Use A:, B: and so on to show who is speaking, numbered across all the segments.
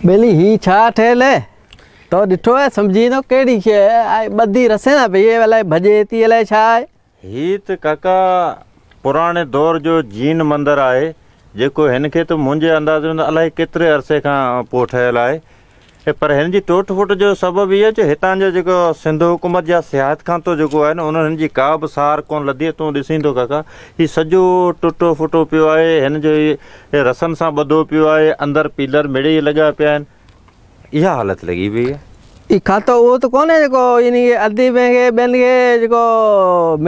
A: बेली ही छा ठहियल है तो ॾिठो आहे सम्झी न कहिड़ी शइ आहे ॿधी रसे न भई अलाए भॼे थी अलाए छा आहे
B: ही त काका पुराणे दौर जो जीन मंदरु आहे जेको हिन खे त मुंहिंजे अंदाज़े में अलाए केतिरे अरसे खां पोइ ठहियलु आहे पर हिन जी टुट फुट जो सबबु इहो जो हितां जो जेको सिंध हुकूमत जा सियाहत खातो जेको आहे न उन्हनि जी का बि सार कोन लधी तूं ॾिसींदो काका हीउ सॼो टुटो फुटो पियो आहे हिन जो रसनि सां ॿधो पियो आहे अंदरि पीलर मिड़ी लॻा पिया आहिनि इहा हालत लॻी पई आहे
A: ई खातो उहो त कोन्हे जेको इन खे अधी में खे ॿियनि खे जेको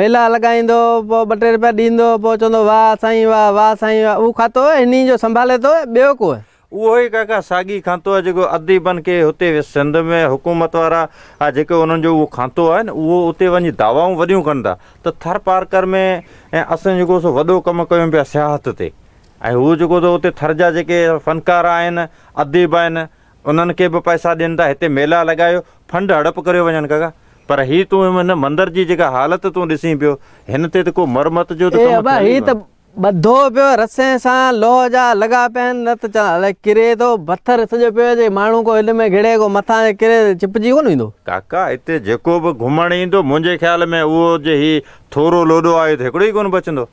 A: मेला लॻाईंदो पोइ 2 टे रुपया ॾींदो पोइ चवंदो वाह साईं वाह साईं वाह उहो खातो आहे इन जो संभाले थो ॿियो को आहे
B: उहो ई काका साॻी खातो आहे जेको अदीबनि खे हुते सिंध में हुकूमत वारा जेको उन्हनि जो उहो खातो आहे न उहो उते वञी दावाऊं वॾियूं कनि था त थर पार्कर में ऐं असां जेको सो वॾो कमु कयूं पिया सियाहत ते ऐं हू जेको त उते थर जा जेके फ़नकार आहिनि अदीब आहिनि उन्हनि खे बि पैसा ॾियनि था हिते मेला लॻायो फंड हड़प करे वञनि काका पर हीअ तूं हिन मंदर जी जेका हालत तूं ॾिसी पियो हिन ते त को मरमत जो
A: त ॿधो पियो रसे सां लोह जा लॻा पिया आहिनि न त अलाए किरे थो पथर सॼो पियो जे माण्हू को हिन में घिड़े को मथां किरे चिपजी कोन ईंदो
B: काका हिते जेको बि घुमणु ईंदो मुंहिंजे ख़्याल में उहो जे हीउ थोरो लोॾो आयो त हिकिड़ो ई कोन बचंदो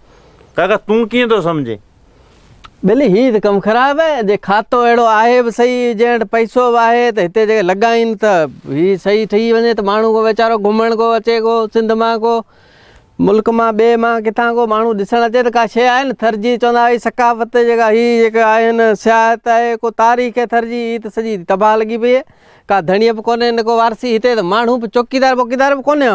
B: काका तूं कीअं थो सम्झे
A: बिली हीअ त कमु ख़राबु आहे जे खातो अहिड़ो आहे बि सही जंहिं वटि पैसो बि आहे त हिते जेके लॻाइनि त हीअ सही ठही वञे त माण्हू को वीचारो घुमण को अचे को सिंध मां को मुल्क मां ॿिए मां किथां को माण्हू ॾिसणु अचे त का शइ आहे न थर जी चवंदा भई सकाफ़त जेका हीअ जेका आहिनि सियाहत आहे को तारीख़ आहे थर जी हीअ त सॼी तबाह लॻी पई आहे का धणीअ बि कोन्हे न को वारसी हिते त माण्हू बि चौकीदार वौकीदार बि कोन्हे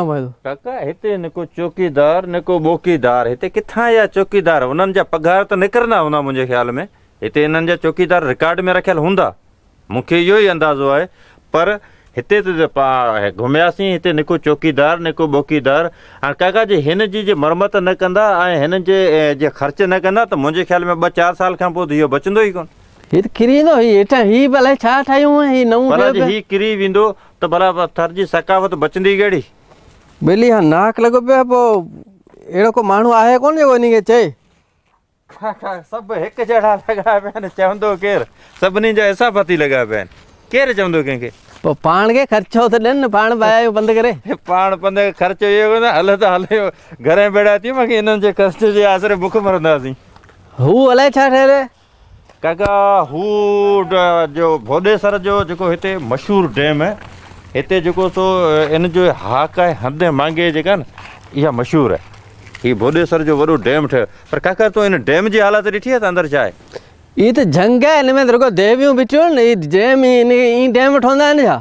B: काका हिते न को चौकीदार न को ॿोकीदार हिते किथां या चौकीदार उन्हनि जा पघार त निकिरंदा हूंदा मुंहिंजे ख़्याल में हिते हिननि जा चौकीदार रिकॉर्ड में रखियल हूंदा मूंखे इहो ई अंदाज़ो आहे पर हिते त घुमियासीं हिते न को चौकीदार न को ॿोकीदार हाणे काका जे हिन जी जे मरमत न कंदा ऐं हिन जे ख़र्च न कंदा त मुंहिंजे ख़्याल में 2-4 साल खां पोइ त इहो बचंदो ई कोन
A: हीअ त किरी वेंदो हेठां हीअ भले छा ठाहियूं हीअ नऊं
B: हीअ किरी वेंदो त भला थर जी सकाफ़त बचंदी कहिड़ी
A: बेली हा नाक लॻो पियो आहे पोइ अहिड़ो को माण्हू आहे कोन जेको इन खे चए
B: सभु हिकु जहिड़ा लॻा पिया आहिनि चवंदो केरु सभिनी जा हिसाबाती लॻा पिया आहिनि केरु चवंदो कंहिंखे
A: पोइ पाण खे ख़र्चो त ॾियनि न पाण ॿाहिरि बंदि करे
B: पाण पंधि ख़र्चो इहो कोन हल त हलियो घरे बेड़ा थी मूंखे हिननि जे ख़र्च जे आसिरे बुख मरंदासीं
A: हू अलाए छा ठहियल आहे
B: काका हू जो भोॾेसर जो जेको हिते मशहूरु डैम आहे हिते जेको सो इन जो हाक आहे हंधि मांगे जेका न इहा मशहूरु आहे हीअ भोॾेसर जो वॾो डैम ठहियो पर काका तूं हिन डैम जी हालत ॾिठी आहे त अंदरि छा आहे
A: हीअ त जंग आहे हिन में त रुॻो देवियूं बीठियूं आहिनि हीअ डैम ई डैम ठहंदा आहिनि छा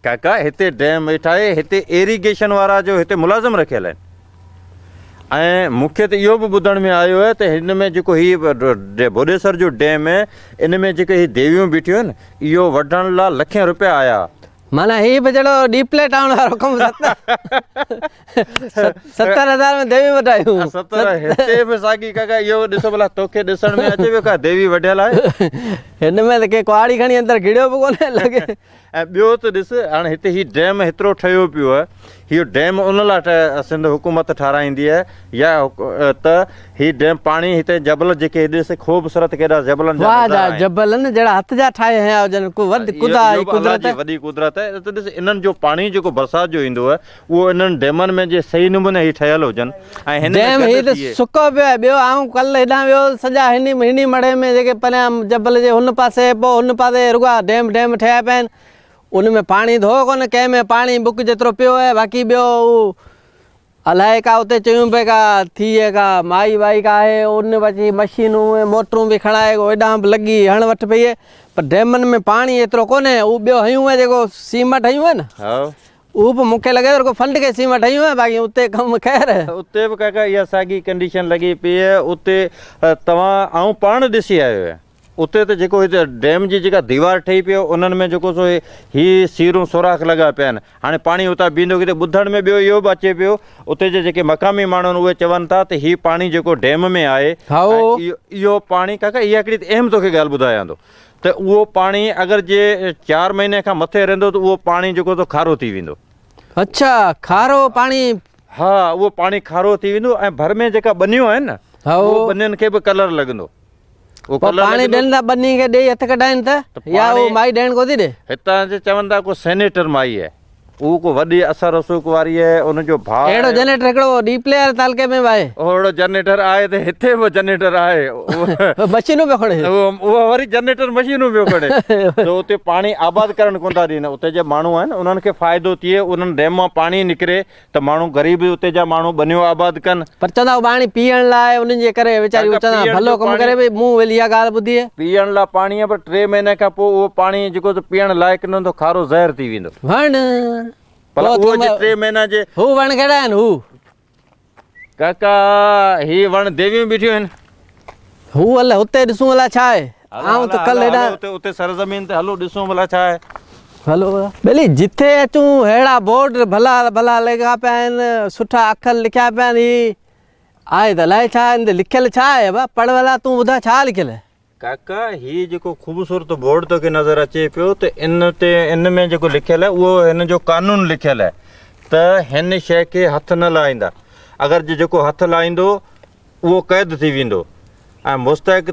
B: काका हिते डैम वेठा आहे हिते एरीगेशन वारा जो हिते मुलाज़िम रखियल आहिनि ऐं मूंखे त इहो बि ॿुधण में आयो आहे त हिन में जेको हीअ भोॾेसर जो डैम आहे इन में जेके हीअ देवियूं बीठियूं आहिनि इहो वढण लाइ लखें रुपया आया
A: माना हीअ बि जहिड़ो डीप्ले टाउन वारो कमु 70,000 में देवी वढायूं
B: 70 हिते बि साॻी काका इहो ॾिसो भला तोखे ॾिसण में अचे पियो का देवी वढियल आहे
A: हिन में त के कुआड़ी खणी अंदरि घिड़ियो बि कोन्हे लॻे
B: ऐं ॿियो त ॾिस हाणे हिते हीउ डैम हेतिरो ठहियो पियो आहे हीअ डैम उन लाइ सिंध हुकूमत ठाराईंदी आहे या त हीउ डैम पाणी हिते जबल जेके ॾिस ख़ूबसूरत केॾा जबलनि
A: जा जबल आहिनि जहिड़ा हथ जा ठाहे हया हुजनि
B: वॾी कुदरत आहे त ॾिस इन्हनि जो पाणी जेको बरसाति जो ईंदो आहे उहो इन्हनि डैमनि में जे सही नमूने हीउ ठहियल हुजनि ऐं हिन
A: डैम हीअ त सुको पियो आहे ॿियो आऊं कल्ह हेॾां वियो सॼा हिन मड़े में जेके परियां जबल जे हुन पासे पोइ हुन पासे रुॻा डैम ठहिया पिया आहिनि उन में पाणी धो कोन कंहिं में पाणी बुक जेतिरो पियो आहे बाक़ी ॿियो अलाए का उते चयूं पिया का थी का माई वाई का आहे उन बची मशीनूं ऐं मोटरूं बि खणाए हेॾां बि लॻी हण वठ पई आहे पर डैमनि में पाणी एतिरो कोन्हे उहो ॿियो हयूं आहे जेको सीमट हयूं आहे न उहो बि मूंखे लॻे थो फंड खे सीमट हयूं आहे बाक़ी उते कमु ख़ैरु
B: उते बि काका इहा साॻी कंडीशन लॻी पई आहे उते तव्हां ऐं पाण ॾिसी आयो आहे उते त जेको हिते डैम जी जेका दीवार ठही पियो उन्हनि में जेको सो हीअ सीरूं सुराख लॻा पिया आहिनि हाणे पाणी उतां बीहंदो किथे ॿुधण में ॿियो इहो बि अचे पियो उते जे जेके मक़ामी माण्हू आहिनि उहे चवनि था त हीउ पाणी जेको डैम में आहे इहो पाणी काका इहा हिकिड़ी अहम तोखे ॻाल्हि ॿुधायां थो त उहो पाणी अगरि जे 4 महीने खां मथे रहंदो त उहो पाणी जेको सो खारो थी वेंदो
A: अच्छा खारो पाणी
B: हा उहो पाणी खारो थी वेंदो ऐं भर में जेका बनियूं आहिनि न उहो बनियुनि खे बि कलर लॻंदो वो
A: पोइ पाणी ॾियनि था ॿनी खे ॾेई हथ कढाइनि त या उहो माई ॾियण कोन थी ॾे?
B: हितां जे चवनि था को सेनेटर माई आहे, उहो को वॾी असर रसूख वारी आहे, उनजो भाउ
A: अहिड़ो जनरेटर हिकिड़ो डी प्लेयर तालके में बि आहे,
B: ओड़ो जनरेटर आहे त हिते बि जनरेटर आहे,
A: मशीनूं पियो खणे,
B: उहो वरी जनरेटर मशीनूं पियो खणे। त उते पाणी आबाद करणु कोन था ॾियनि, उते जे माण्हू आहिनि उन्हनि खे फ़ाइदो थिए, उन्हनि डैम मां पाणी निकिरे त माण्हू ग़रीब उते जा माण्हू बनियो आबाद कनि।
A: पर चवंदा पाणी पीअण लाइ उन्हनि जे करे वीचारी चवंदा भलो कमु करे भई मूं वेली इहा ॻाल्हि ॿुधी आहे।
B: पीअण लाइ पाणी आहे, पर 3 महीने खां पोइ उहो पाणी जेको पीअण लाइक़ु न हूंदो, खारो ज़हर थी वेंदो।
A: वण
B: पर उहो जे 3 महीना जे
A: हू वण कहिड़ा आहिनि? हू
B: काका ही वण देवियूं बीठियूं आहिनि।
A: हू हल हुते ॾिसूं भला छा आहे। आऊं त कल्ह हेॾा
B: उते सरज़मीन ते हलो ॾिसूं भला छा आहे।
A: हलो भली जिथे अचूं अहिड़ा बोर्ड भला भला लॻा पिया आहिनि, सुठा अखर लिखिया पिया आहिनि। ही आहे त अलाए छा हिन ते लिखियलु छा आहे बा? पढ़ भला तूं ॿुधाए छा लिखियलु आहे?
B: काका ही जेको ख़ूबसूरत बोर्ड तोखे नज़र अचे पियो त इन में जेको लिखियलु आहे उहो हिन जो कानून लिखियलु आहे त हिन शइ खे हथु न लाहींदा, अगरि जेको हथु लाहींदो उहो क़ैद थी वेंदो ऐं मुस्तहिक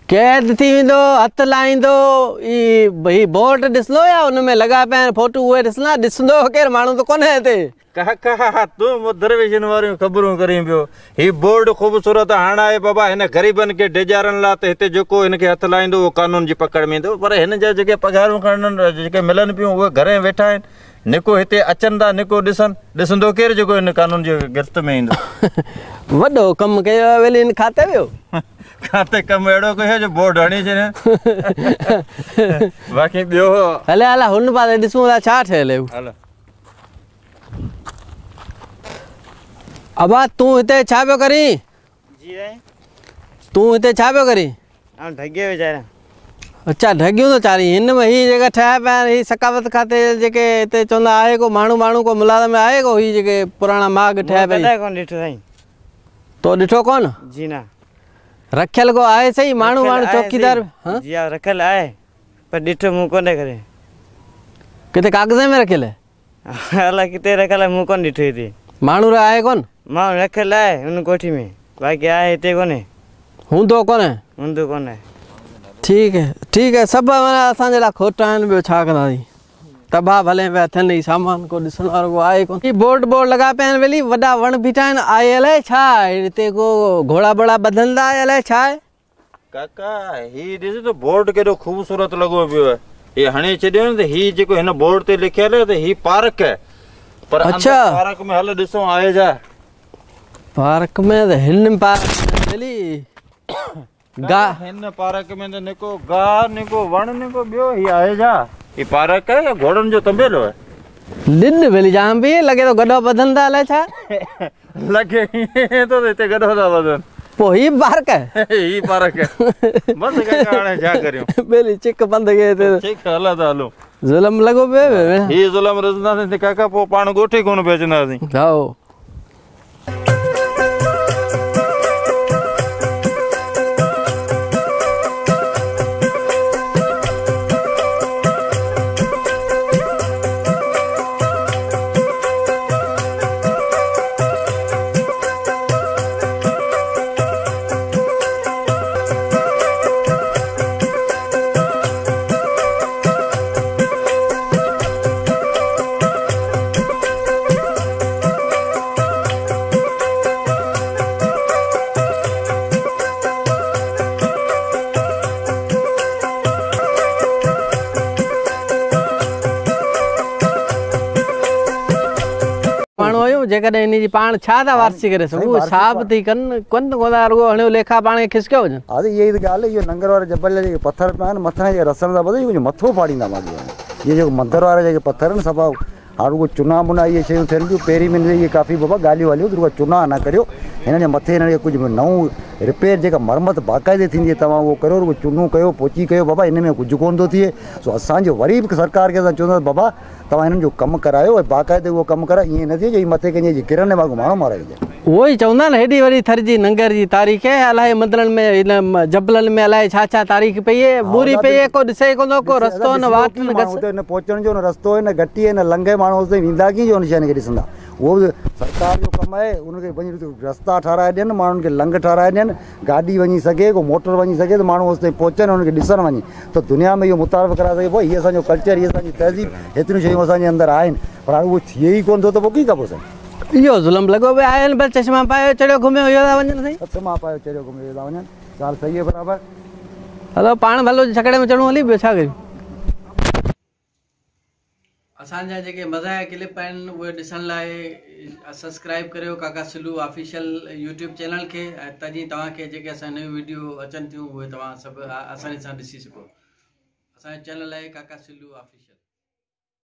A: क़ैद थी वेंदो, हथु लाहींदो। ही बोर्ड ॾिसंदो या हुन में लॻा पिया आहिनि फोटू उहे ॾिसंदा? ॾिसंदो केरु माण्हू त कोन्हे हिते।
B: काका तूं दरवेशनि वारियूं ख़बरूं करीं पियो। ही बोर्ड ख़ूबसूरत हाणे आहे बाबा, हिन ग़रीबनि खे डिॼारण लाइ त हिते जेको हिनखे हथु लाहींदो उहो कानून जी पकड़ में ईंदो। पर हिन जा जेके पघारूं खणनि जेके मिलनि पियूं उहे घरे वेठा आहिनि, निको हिते अचनि था, निको ॾिसनि, ॾिसंदो केरु जेको हिन कानून जे गिरफ़्त में ईंदो।
A: वॾो कमु कयो वेली हिन खाते वियो,
B: खाते कमु अहिड़ो कयो जो बोर्ड हणी छॾियो। बाक़ी ॿियो
A: हले हला हुन पासे ॾिसूं था छा ठहियलु आहे।
B: हलो
A: अबा तूं हिते छा पियो करीं?
C: जी आहे
A: तूं हिते छा पियो करीं?
C: ऐं ढगे वीचारा।
A: अच्छा ढगियूं थो चारी। हिन में ही जेका ठहिया पिया आहिनि ही सकावत खाते जेके हिते चवंदा आहे को माण्हू को मुलाज़िम आहे को ही जेके पुराणा माग ठहिया पिया
C: कॾहिं कोन ॾिठो साईं।
A: तो ॾिठो कोन?
C: जी ना
A: रखियल को आहे सही माण्हू चौकीदार? हाँ
C: जी हा रखियल आहे पर ॾिठो मूं कोन्हे करे।
A: किथे कागज़ में रखियल आहे?
C: अलाए किथे रखियल आहे, मूं कोन ॾिठो हिते।
A: माण्हू आहे कोन?
C: माण्हू रखियल आहे हुन कोठी में, बाक़ी आहे हिते कोन्हे।
A: हूंदो कोन्हे?
C: हूंदो कोन्हे।
A: ठीक है सभु असांजे लाइ खोटा आहिनि, ॿियो छा कंदासीं। तबाह भले पिया थियनि, ही सामान को ॾिसण वारो को आहे कोन। ही बोर्ड लॻा पिया आहिनि वेली, वॾा वण बीठा आहिनि। आहे अलाए छा आहे हिते, को घोड़ा बोड़ा ॿधंदा आहे अलाए छा आहे?
B: काका ही ॾिस त बोर्ड केॾो ख़ूबसूरत लॻो पियो आहे। हे हणी छॾियो न त ही जेको हिन बोर्ड ते लिखियलु आहे त ही पार्क आहे। पर
A: अच्छा
B: पार्क में हल ॾिसूं आहे छा?
A: पार्क में त हिन पार्क वेली
B: हिन पार्क में त निको गाह निको वण निको, ॿियो ही आहे छा? ही पार्क आहे या घोड़नि जो तंबेलो आहे?
A: ॾिन वेली जाम बि लॻे थो गॾो ॿधंदा अलाए छा
B: लॻे ईअं थो हिते गॾो था ॿधनि।
A: पोइ ही पार्क आहे?
B: ही पार्क आहे। बस काका हाणे छा करियूं,
A: बेली चिक बंद के
B: ठीकु आहे हला था हलूं।
A: ज़ुल्म लॻो पियो
B: ही ज़ुल्म रज़ंदासीं त काका पोइ पाण ॻोठी कोन पिया अचंदासीं।
A: जाओ जेकॾहिं इन जी पाण छा था वारसी करे सघूं, साफ़ थी कनि कोन कोन्ह रुगो हणियो लेखा पाण खे खिसकियो वञनि।
D: हा इहा ई ॻाल्हि आहे। इहो नंगर वारे जबल जेके पथर पिया आहिनि मथां जे रसण सां ॿुधायो मथो फाड़ींदा माॻे। इहे जेको मंदर वारा जेके पथर आहिनि सफ़ा हाणे रुगो चुना मुना इहे शयूं थियनि थियूं। पहिरीं में इहे काफ़ी बाबा ॻाल्हियूं हलियूं रुगो चुना न करियो, हिन जे मथे हिन खे कुझु नऊं रिपेयर जेका मरमत बाक़ाइदे थींदी आहे तव्हां उहो करियो। रुगो चुनो कयो पोची कयो बाबा, हिन में कुझु कोन थो थिए। सो असांजो वरी बि सरकार खे असां चवंदासीं बाबा तव्हां हिननि जो कमु करायो ऐं बाक़ाइदे उहो कमु करायो। ईअं न थिए जो मथे कंहिंजे किरन वांगुरु माण्हू माराइजे।
A: उहो ई चवंदा आहिनि हेॾी वॾी थर जी नंगर जी तारीख़ आहे, अलाए मंदरनि में हिन जबलनि में अलाए छा छा तारीख़ पई आहे, बूरी पई आहे, को ॾिसे कोन थो, को रस्तो न वाट न घस।
D: हुते न पहुचण जो न रस्तो आहे न गटी आहे न लंघे माण्हू हुते वेंदा कीअं जो निशान खे ॾिसंदा। उहो बि सरकार जो कमु आहे, उनखे वञी रस्ता ठाराए ॾियनि, माण्हुनि खे लंघ ठाराए ॾियनि, गाॾी वञी सघे, को मोटर वञी सघे त माण्हू हुते पहुचनि, उनखे ॾिसणु वञे त दुनिया में इहो मुतारफ़ कराए सघे पोइ हीअ असांजो कल्चर, हीअ असांजी तहज़ीब, हेतिरियूं शयूं असांजे अंदरि आहिनि, पर हाणे उहो थिए ई कोन थो त पोइ कीअं कबो साईं।
A: इहो ज़ुल्म लॻो पियो आहे, बस चश्मा पायो चढ़ियो घुमियो इहो था वञनि साईं।
D: चश्मा पायो चढ़ियो घुमियो था वञनि, ॻाल्हि सही आहे बराबरि।
A: हलो पाण भलो छकड़े में चढ़ूं हली, ॿियो छा कयूं। असांजा जेके मज़ा क्लिप आहिनि उहे ॾिसण लाइ सब्सक्राइब करियो काका सिलू ऑफिशियल यूट्यूब चैनल खे, ऐं तॾहिं तव्हांखे जेके असां नयूं वीडियो अचनि थियूं उहे तव्हां सभु आसानी सां ॾिसी सघो। असांजे चैनल आहे काका सिलू ऑफिशियल।